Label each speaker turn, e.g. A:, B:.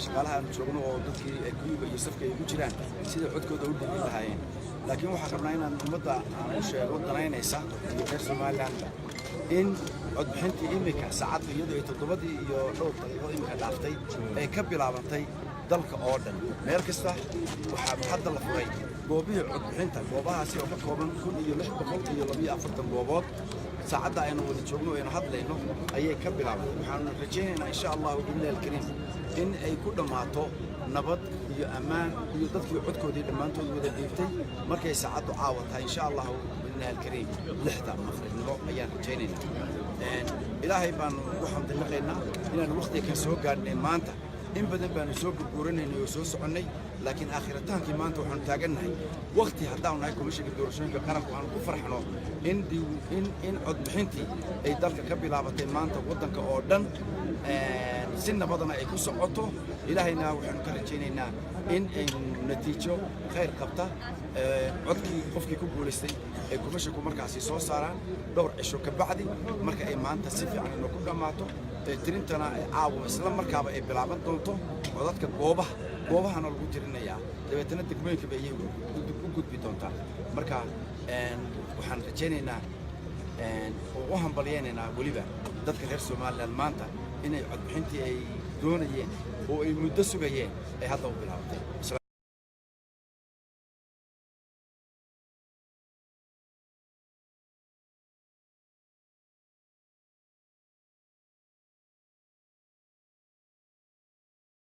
A: shaqaalaha aan joogno oo dadkii ay guriga iyo safka ay ku jiraan sida codkooda u dhigin lahaayeen laakiin waxaan rabnaa inaan ummadda aan u sheego danaynaysa iyo reer Somaliland in codbixintii imika saacadda iyadoo ay 7 iyo dhowr daqiiqo imika dhaaftay ay ka bilaabantay dalka oo dhan meel kasta waxaa hadda la furay goobihii codbixinta goobahaasi oo ka kooban 1642 goobood saacadda aynu wada joogno aynu hadlayno ayay ka bilaabantay waxaanu rajaynaynaa insha Allah billahi alkariim in ay ku dhamaato nabad iyo ammaan iyo dadkii codkoodii dhammaantood wada dhiibtay markay saacaddu caawatahay insha Allah billahi alkariim 6 maqribnimo ayaan rajaynaynaa ilaahay baan waxaan dilaqaynaa inaan waqti ka soo gaarnay maanta in badan baan soo gurguranayno oo soo soconnay laakiin aakhirataanki maanta waxaan taagannahay waqti haddaan nahay komishanka doorashooyinka qaranka waxaan ku farxno in codbixintii ay dalka ka bilaabatay maanta waddanka oo dhan si nabadana ay ku socoto ilaahayna waxaan ka rajaynaynaa in ay natiijo khayr qabta codkii qofkii ku guuleystay ay komishanku markaasi soo saaraan dhowr cisho ka bacdi marka ay maanta si fiican inoo ku dhammaato tirintana ay caawo isla markaaba ay bilaaban doonto codadka goobahana lagu tirinayaa dabeetana degmooyinka bay iyagu u gudbi doontaa marka waxaan rajaynaynaa oo u hambalyeynayna waliba dadka reer Somaliland maanta inay codbixintii ay doonayeen oo ay muddo sugayeen ay hadda u bilaabatay